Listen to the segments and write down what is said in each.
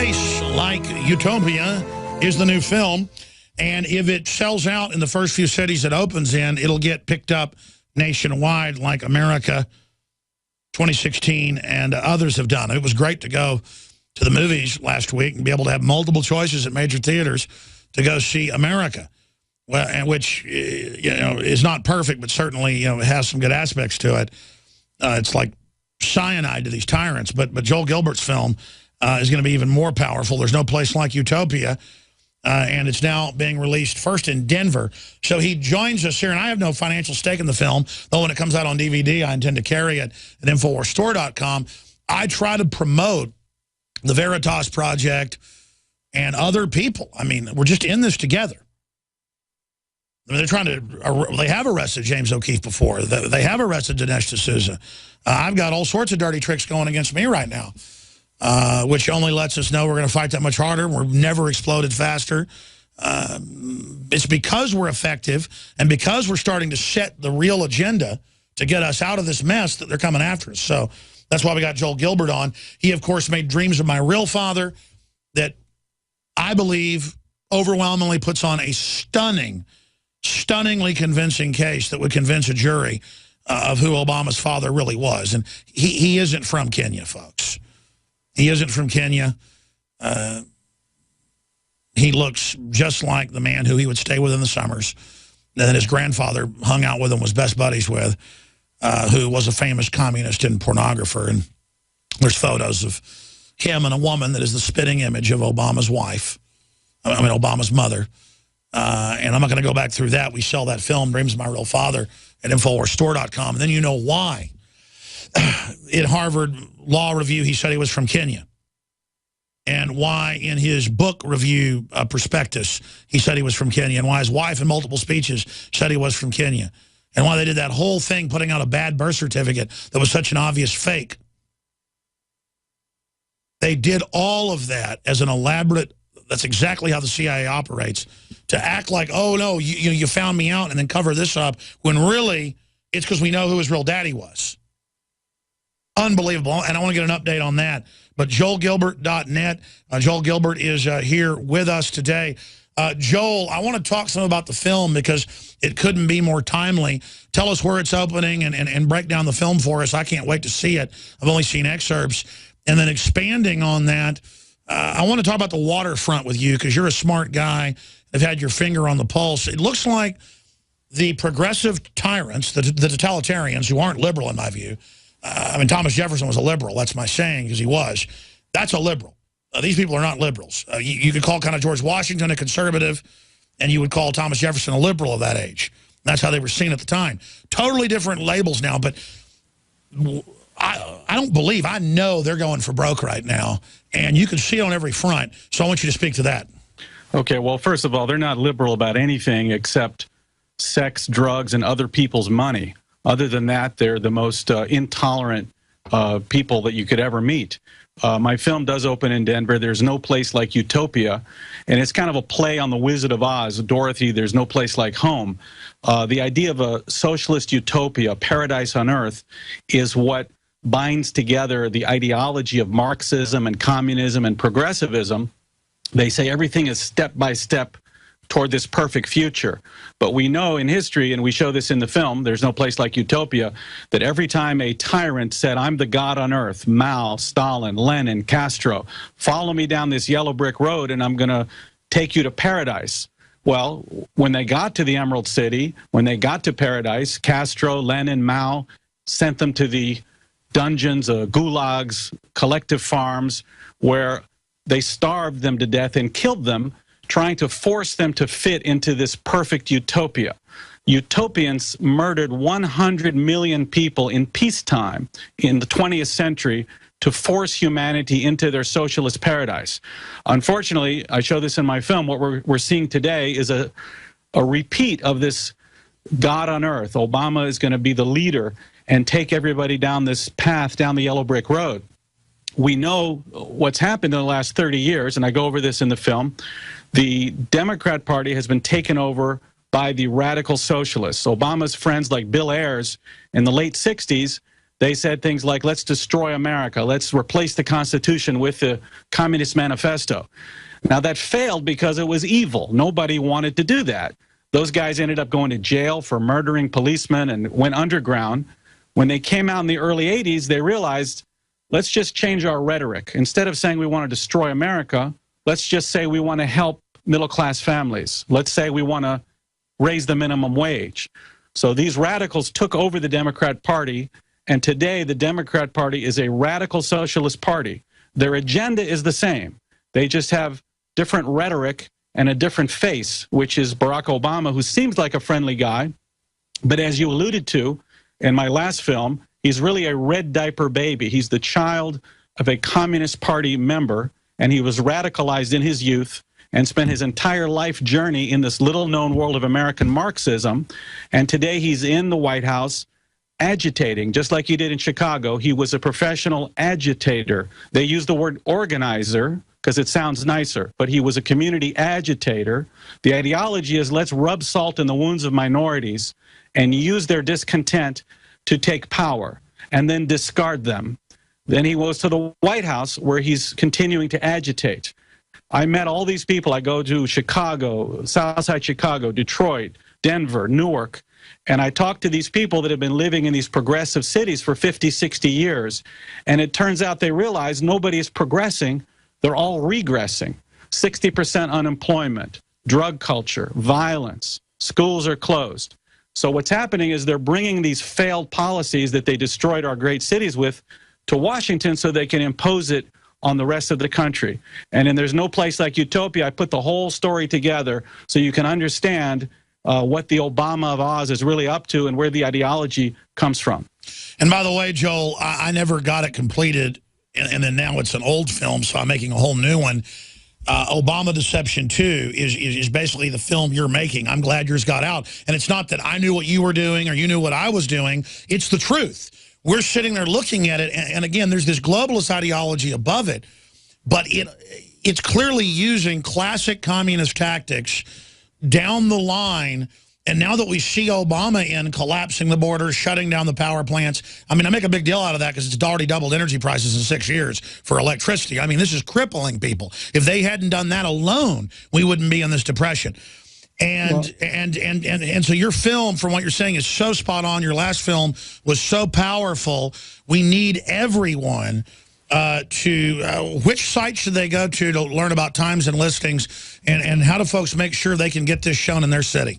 place like Utopia is the new film, and if it sells out in the first few cities it opens in, it'll get picked up nationwide like America 2016 and others have done. It was great to go to the movies last week and be able to have multiple choices at major theaters to go see America, well, and which is not perfect, but certainly has some good aspects to it. It's like cyanide to these tyrants, but Joel Gilbert's film is going to be even more powerful. There's no place like Utopia, and it's now being released first in Denver. So he joins us here, and I have no financial stake in the film, though when it comes out on DVD, I intend to carry it at InfoWarsStore.com. I try to promote the Veritas Project and other people. I mean, we're just in this together. I mean, they're trying to, they have arrested James O'Keefe before. They have arrested Dinesh D'Souza. I've got all sorts of dirty tricks going against me right now, which only lets us know we're going to fight that much harder. We're never exploded faster. It's because we're effective and because we're starting to set the real agenda to get us out of this mess that they're coming after us. So that's why we got Joel Gilbert on. He, of course, made Dreams of My Real Father that I believe overwhelmingly puts on a stunningly convincing case that would convince a jury of who Obama's father really was. And he isn't from Kenya, folks. He isn't from Kenya. He looks just like the man who he would stay with in the summers, that his grandfather hung out with and was best buddies with, who was a famous communist and pornographer. And there's photos of him and a woman that is the spitting image of Obama's wife. I mean, Obama's mother. And I'm not going to go back through that. We sell that film, Dreams of My Real Father, at InfoWarsStore.com. And then you know why. In Harvard Law Review, he said he was from Kenya. And why in his book review prospectus, he said he was from Kenya. And why his wife in multiple speeches said he was from Kenya. And why they did that whole thing, putting out a bad birth certificate that was such an obvious fake. They did all of that as an elaborate, that's exactly how the CIA operates, to act like, oh, no, you found me out and then cover this up, when really it's because we know who his real daddy was. Unbelievable. And I want to get an update on that. But JoelGilbert.net. Joel Gilbert is here with us today. Joel, I want to talk some about the film because it couldn't be more timely. Tell us where it's opening and break down the film for us. I can't wait to see it. I've only seen excerpts. And then expanding on that, I want to talk about the waterfront with you because you're a smart guy. Have had your finger on the pulse. It looks like the progressive tyrants, the totalitarians who aren't liberal in my view. I mean, Thomas Jefferson was a liberal. That's my saying because he was. That's a liberal. These people are not liberals. You could call kind of George Washington a conservative, and you would call Thomas Jefferson a liberal of that age. That's how they were seen at the time. Totally different labels now, but I don't believe, I know they're going for broke right now, and you can see it on every front, so I want you to speak to that. Okay, well, first of all, they're not liberal about anything except sex, drugs, and other people's money. Other than that, they're the most intolerant people that you could ever meet. My film does open in Denver. There's no place like Utopia, and it's kind of a play on the Wizard of Oz. Dorothy, there's no place like home. The idea of a socialist utopia, paradise on earth, is what binds together the ideology of Marxism and communism and progressivism. They say everything is step by step toward this perfect future. But we know in history, and we show this in the film, There's No Place Like Utopia, that every time a tyrant said, I'm the God on earth, Mao, Stalin, Lenin, Castro, follow me down this yellow brick road and I'm going to take you to paradise. Well, when they got to the Emerald City, when they got to paradise, Castro, Lenin, Mao sent them to the dungeons, gulags, collective farms, where they starved them to death and killed them, trying to force them to fit into this perfect utopia. Utopians murdered 100 million people in peacetime in the 20th century to force humanity into their socialist paradise. Unfortunately, I show this in my film, what we're seeing today is a repeat of this God on earth. Obama is going to be the leader and take everybody down this path, down the yellow brick road. We know what's happened in the last 30 years, and I go over this in the film. The Democrat Party has been taken over by the radical socialists. Obama's friends like Bill Ayers in the late 60s They said things like, let's destroy America. Let's replace the Constitution with the Communist Manifesto. Now, that failed because it was evil. Nobody wanted to do that. Those guys ended up going to jail for murdering policemen and went underground. When they came out in the early 80s, they realized, let's just change our rhetoric. Instead of saying we want to destroy America, let's just say we want to help middle-class families. Let's say we want to raise the minimum wage. So these radicals took over the Democrat Party, and today the Democrat Party is a radical socialist party. Their agenda is the same. They just have different rhetoric and a different face, which is Barack Obama, who seems like a friendly guy. But as you alluded to in my last film, he's really a red diaper baby. He's the child of a Communist Party member, and he was radicalized in his youth and spent his entire life journey in this little-known world of American Marxism. And today he's in the White House agitating, just like he did in Chicago. He was a professional agitator. They use the word organizer because it sounds nicer, but he was a community agitator. The ideology is, let's rub salt in the wounds of minorities and use their discontent to take power and then discard them. Then he goes to the White House, where he's continuing to agitate. I met all these people. I go to Chicago, Southside Chicago, Detroit, Denver, Newark, and I talk to these people that have been living in these progressive cities for 50, 60 years. And it turns out they realize nobody is progressing. They're all regressing. 60% unemployment, drug culture, violence, schools are closed. So what's happening is they're bringing these failed policies that they destroyed our great cities with to Washington so they can impose it on the rest of the country. And then There's No Place Like Utopia, I put the whole story together so you can understand what the Obama of Oz is really up to and where the ideology comes from. And by the way, Joel, I never got it completed, and then now it's an old film, so I'm making a whole new one. Obama Deception 2 is basically the film you're making. I'm glad yours got out. And it's not that I knew what you were doing or you knew what I was doing. It's the truth. We're sitting there looking at it, and again, there's this globalist ideology above it, but it's clearly using classic communist tactics down the line. And now that we see Obama in collapsing the border, shutting down the power plants, I mean, I make a big deal out of that because it's already doubled energy prices in 6 years for electricity. I mean, this is crippling people. If they hadn't done that alone, we wouldn't be in this depression. And so your film, from what you're saying, is so spot on. Your last film was so powerful. We need everyone which site should they go to learn about times and listings, and how do folks make sure they can get this shown in their city?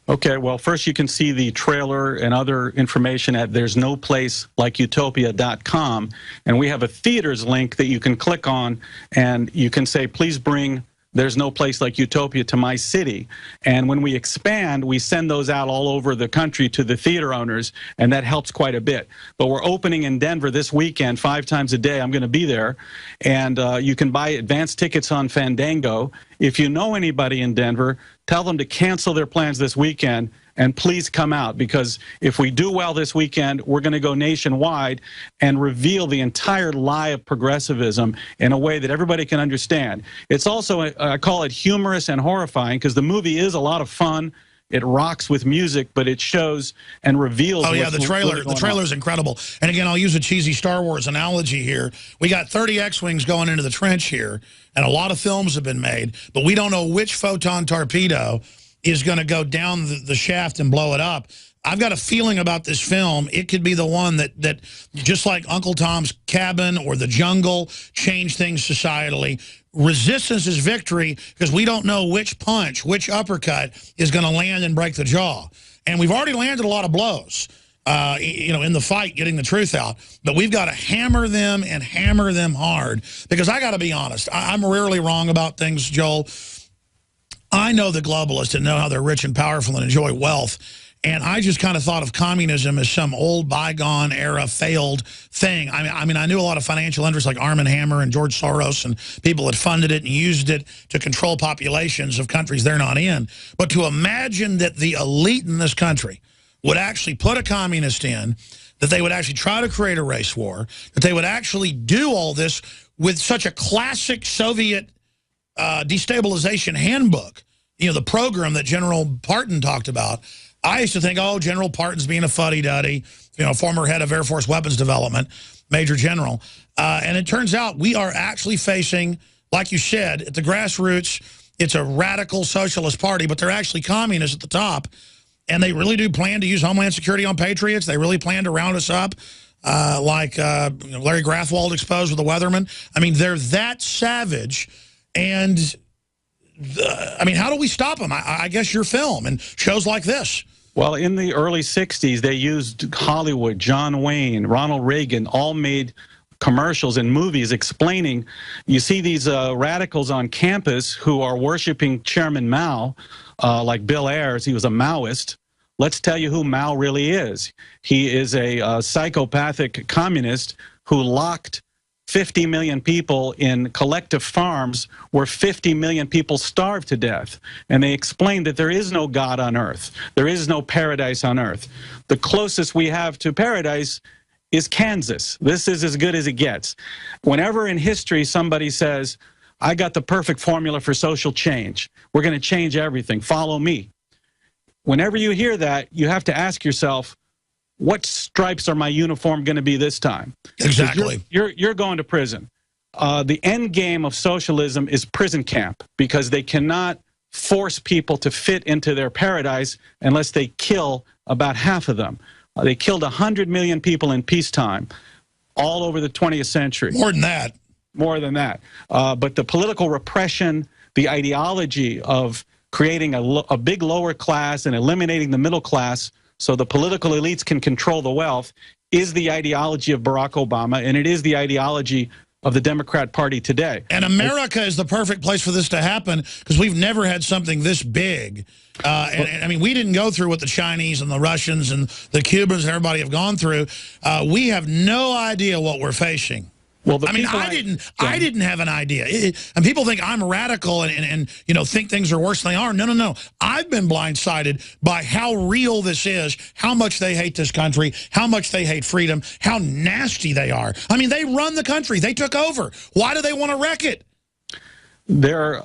Okay, well, first you can see the trailer and other information at there'snoplacelikeutopia.com, and we have a theaters link that you can click on, and you can say, please bring There's No Place Like Utopia to my city. And when we expand, we send those out all over the country to the theater owners, and that helps quite a bit. But we're opening in Denver this weekend, 5 times a day. I'm going to be there. And you can buy advance tickets on Fandango. If you know anybody in Denver, tell them to cancel their plans this weekend and please come out, because if we do well this weekend, we're going to go nationwide and reveal the entire lie of progressivism in a way that everybody can understand. It's also, I call it humorous and horrifying, because the movie is a lot of fun. It rocks with music, but it shows and reveals. Oh yeah, the trailer is incredible. And again, I'll use a cheesy Star Wars analogy here. We got 30 X-Wings going into the trench here, and a lot of films have been made, but we don't know which photon torpedo is going to go down the shaft and blow it up. I've got a feeling about this film. It could be the one that just like Uncle Tom's Cabin or The Jungle, changed things societally. Resistance is victory, because we don't know which punch, which uppercut is going to land and break the jaw. And we've already landed a lot of blows, in the fight, getting the truth out. But we've got to hammer them and hammer them hard, because I got to be honest, I'm rarely wrong about things, Joel. I know the globalists and know how they're rich and powerful and enjoy wealth. And I just kind of thought of communism as some old bygone era failed thing. I mean, I knew a lot of financial interests like Arm & Hammer and George Soros, and people that funded it and used it to control populations of countries they're not in. But to imagine that the elite in this country would actually put a communist in, that they would actually try to create a race war, that they would actually do all this with such a classic Soviet destabilization handbook, the program that General Parton talked about. I used to think, oh, General Parton's being a fuddy-duddy, you know, former head of Air Force Weapons Development, Major General. And it turns out we are actually facing, like you said, at the grassroots, it's a radical socialist party, but they're actually communists at the top. And they really do plan to use Homeland Security on patriots. They really plan to round us up like Larry Grathwold exposed with the Weathermen. I mean, they're that savage. And, I mean, how do we stop them? I guess your film and shows like this. Well, in the early 60s, they used Hollywood, John Wayne, Ronald Reagan, all made commercials and movies explaining, you see these radicals on campus who are worshiping Chairman Mao, like Bill Ayers. He was a Maoist. Let's tell you who Mao really is. He is a psychopathic communist who locked 50 million people in collective farms where 50 million people starved to death. And they explained that there is no God on earth. There is no paradise on earth. The closest we have to paradise is Kansas. This is as good as it gets. Whenever in history somebody says, I got the perfect formula for social change, we're going to change everything, follow me. Whenever you hear that, you have to ask yourself, what stripes are my uniform going to be this time? Exactly. You're going to prison. The end game of socialism is prison camp, because they cannot force people to fit into their paradise unless they kill about half of them. They killed 100 million people in peacetime all over the 20th century. More than that. More than that. But the political repression, the ideology of creating a big lower class and eliminating the middle class so the political elites can control the wealth is the ideology of Barack Obama, and it is the ideology of the Democrat Party today. And America is the perfect place for this to happen, because we've never had something this big. And I mean, we didn't go through what the Chinese and the Russians and the Cubans and everybody have gone through. We have no idea what we're facing. Well, I mean, I didn't have an idea. And people think I'm radical and you know, think things are worse than they are. No, no, no. I've been blindsided by how real this is, how much they hate this country, how much they hate freedom, how nasty they are. I mean, they run the country. They took over. Why do they want to wreck it? Their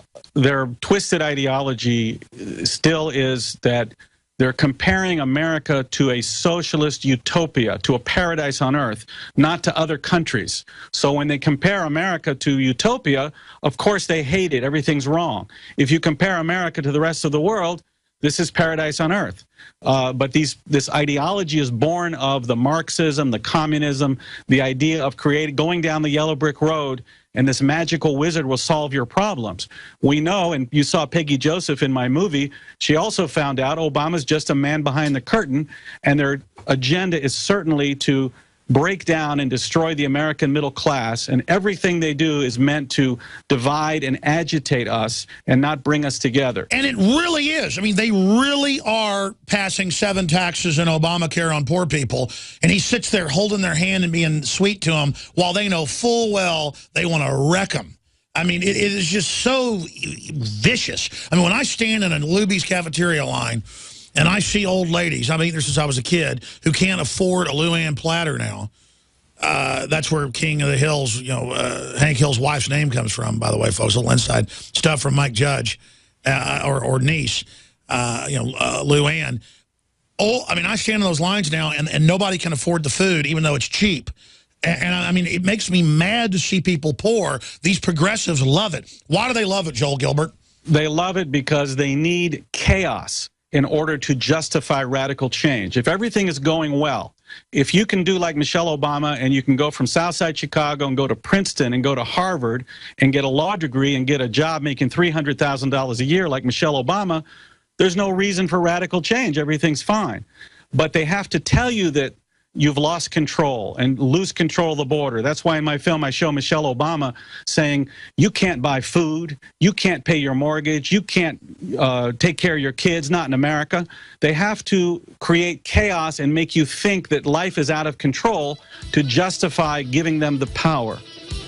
twisted ideology still is that they're comparing America to a socialist utopia, to a paradise on earth, not to other countries. So when they compare America to utopia, of course they hate it. Everything's wrong. If you compare America to the rest of the world, this is paradise on earth. But this ideology is born of the Marxism, the communism, the idea of going down the yellow brick road, and this magical wizard will solve your problems. We know, and you saw Peggy Joseph in my movie, she also found out Obama's just a man behind the curtain, and their agenda is certainly to break down and destroy the American middle class, and everything they do is meant to divide and agitate us and not bring us together. And it really is. I mean, they really are passing 7 taxes and Obamacare on poor people, and he sits there holding their hand and being sweet to them while they know full well they want to wreck them. I mean, it is just so vicious. I mean, when I stand in a Luby's cafeteria line and I see old ladies, I've been there since I was a kid, who can't afford a Luann platter now. That's where King of the Hills, you know, Hank Hill's wife's name comes from, by the way, folks. A little inside stuff from Mike Judge or niece, you know, Luann. Oh, I mean, I stand in those lines now, and nobody can afford the food, even though it's cheap. And I mean, it makes me mad to see people poor. These progressives love it. Why do they love it, Joel Gilbert? They love it because they need chaos in order to justify radical change. If everything is going well, if you can do like Michelle Obama and you can go from Southside Chicago and go to Princeton and go to Harvard and get a law degree and get a job making $300,000 a year like Michelle Obama, there's no reason for radical change. Everything's fine. But they have to tell you that you've lost control and lose control of the border. That's why in my film I show Michelle Obama saying, you can't buy food, you can't pay your mortgage, you can't take care of your kids, not in America. They have to create chaos and make you think that life is out of control to justify giving them the power.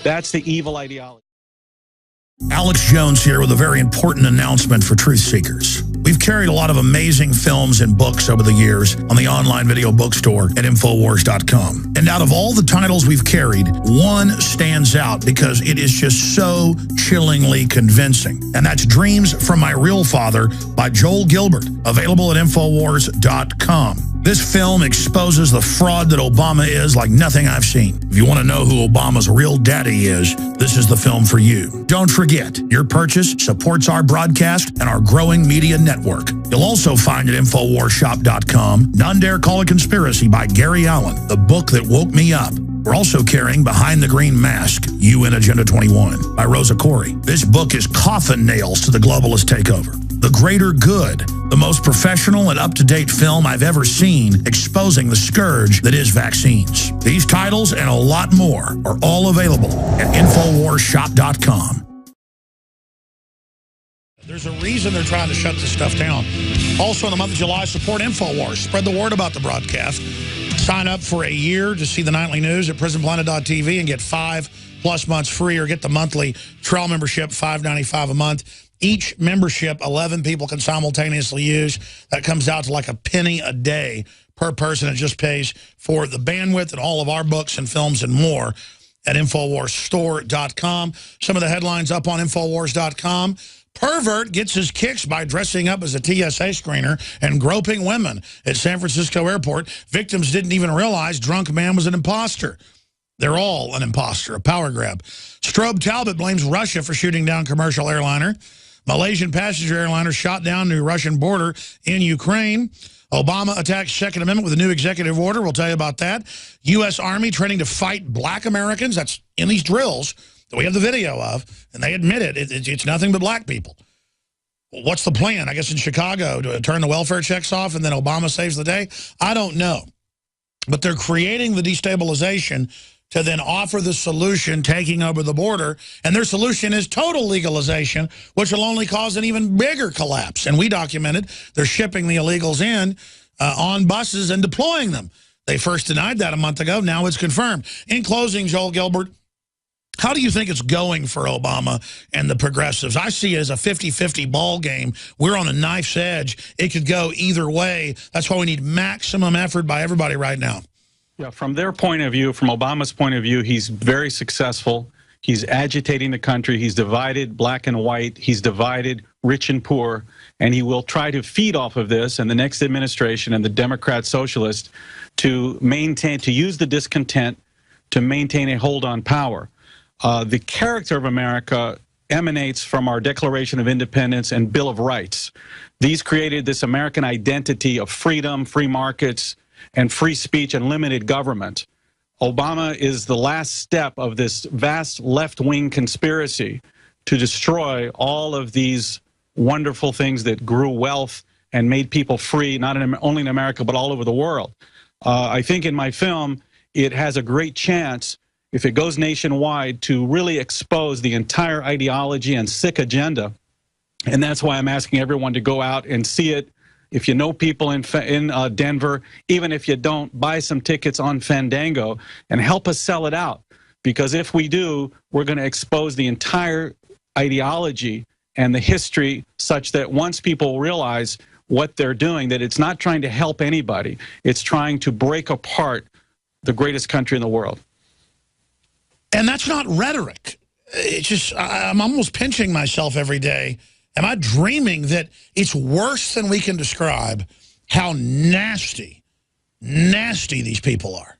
That's the evil ideology. Alex Jones here with a very important announcement for truth seekers. We've carried a lot of amazing films and books over the years on the online video bookstore at Infowars.com. And out of all the titles we've carried, one stands out because it is just so chillingly convincing. And that's Dreams from My Real Father by Joel Gilbert, available at Infowars.com. This film exposes the fraud that Obama is like nothing I've seen. If you want to know who Obama's real daddy is, this is the film for you. Don't forget, your purchase supports our broadcast and our growing media network. You'll also find at InfoWarsShop.com None Dare Call a Conspiracy by Gary Allen, the book that woke me up. We're also carrying Behind the Green Mask, UN Agenda 21 by Rosa Corey. This book is coffin nails to the globalist takeover. The Greater Good, the most professional and up-to-date film I've ever seen exposing the scourge that is vaccines. These titles and a lot more are all available at InfoWarsShop.com. There's a reason they're trying to shut this stuff down. Also in the month of July, support InfoWars. Spread the word about the broadcast. Sign up for a year to see the nightly news at PrisonPlanet.tv and get 5+ months free, or get the monthly trial membership, $5.95 a month. Each membership, 11 people can simultaneously use. That comes out to like a penny a day per person. It just pays for the bandwidth and all of our books and films and more at InfoWarsStore.com. Some of the headlines up on InfoWars.com. Pervert gets his kicks by dressing up as a TSA screener and groping women at San Francisco airport. Victims didn't even realize drunk man was an imposter. They're all an imposter, a power grab. Strobe Talbot blames Russia for shooting down commercial airliner. Malaysian passenger airliner shot down near Russian border in Ukraine. Obama attacks Second Amendment with a new executive order. We'll tell you about that. U.S. Army training to fight black Americans. That's in these drills that we have the video of, and they admit it. It's nothing but black people. What's the plan? I guess in Chicago to turn the welfare checks off and then Obama saves the day? I don't know. But they're creating the destabilization to then offer the solution, taking over the border. And their solution is total legalization, which will only cause an even bigger collapse. And we documented they're shipping the illegals in on buses and deploying them. They first denied that a month ago. Now it's confirmed. In closing, Joel Gilbert, how do you think it's going for Obama and the progressives? I see it as a 50-50 ball game. We're on a knife's edge. It could go either way. That's why we need maximum effort by everybody right now. Yeah, from their point of view, from Obama's point of view, he's very successful. He's agitating the country. He's divided black and white. He's divided rich and poor. And he will try to feed off of this and the next administration and the Democrat Socialist to use the discontent to maintain a hold on power. The character of America emanates from our Declaration of Independence and Bill of Rights. These created this American identity of freedom, free markets, and free speech and limited government. Obama is the last step of this vast left-wing conspiracy to destroy all of these wonderful things that grew wealth and made people free, not only in America, but all over the world. I think in my film, it has a great chance, if it goes nationwide, to really expose the entire ideology and sick agenda. And that's why I'm asking everyone to go out and see it. If you know people in Denver, even if you don't, buy some tickets on Fandango and help us sell it out. Because if we do, we're going to expose the entire ideology and the history such that once people realize what they're doing, that it's not trying to help anybody. It's trying to break apart the greatest country in the world. And that's not rhetoric. It's just, I'm almost pinching myself every day. Am I dreaming that it's worse than we can describe how nasty these people are?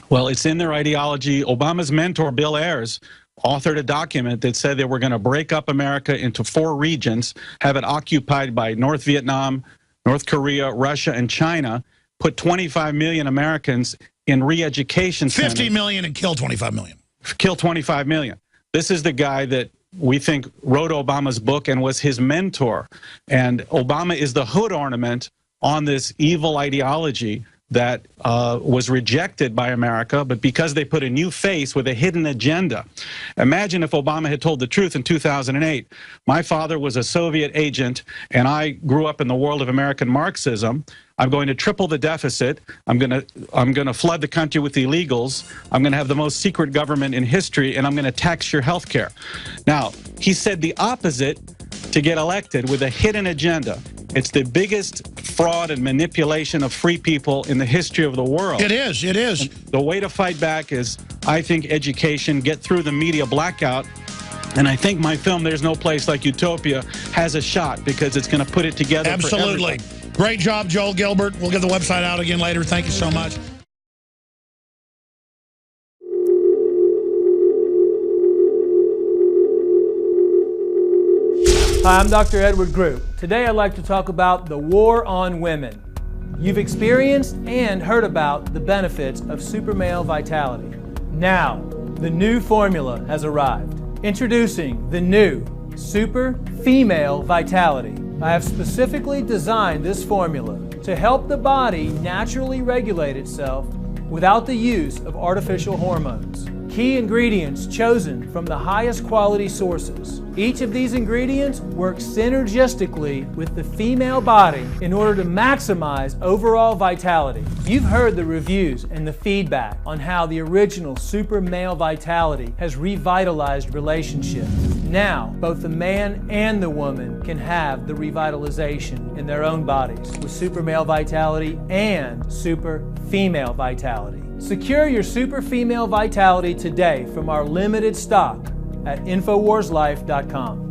Well, it's in their ideology. Obama's mentor, Bill Ayers, authored a document that said they were going to break up America into 4 regions, have it occupied by North Vietnam, North Korea, Russia, and China, put 25 million Americans in re-education centers. 50 million and kill 25 million. Kill 25 million. This is the guy that we think wrote Obama's book and was his mentor. And Obama is the hood ornament on this evil ideology that was rejected by America, but because they put a new face with a hidden agenda. Imagine if Obama had told the truth in 2008. My father was a Soviet agent, and I grew up in the world of American Marxism. I'm going to triple the deficit. I'm going to flood the country with illegals. I'm going to have the most secret government in history, and I'm going to tax your health care. Now, he said the opposite to get elected with a hidden agenda. It's the biggest fraud and manipulation of free people in the history of the world. It is. It is. And the way to fight back is, I think, education, get through the media blackout. And I think my film, There's No Place Like Utopia, has a shot because it's going to put it together. Absolutely. Great job, Joel Gilbert. We'll get the website out again later. Thank you so much. Hi, I'm Dr. Edward Group. Today I'd like to talk about the war on women. You've experienced and heard about the benefits of super male vitality. Now, the new formula has arrived. Introducing the new Super Female Vitality. I have specifically designed this formula to help the body naturally regulate itself without the use of artificial hormones. Key ingredients chosen from the highest quality sources. Each of these ingredients works synergistically with the female body in order to maximize overall vitality. You've heard the reviews and the feedback on how the original Super Male Vitality has revitalized relationships. Now, both the man and the woman can have the revitalization in their own bodies with Super Male Vitality and Super Female Vitality. Secure your Super Female Vitality today from our limited stock at InfoWarsLife.com.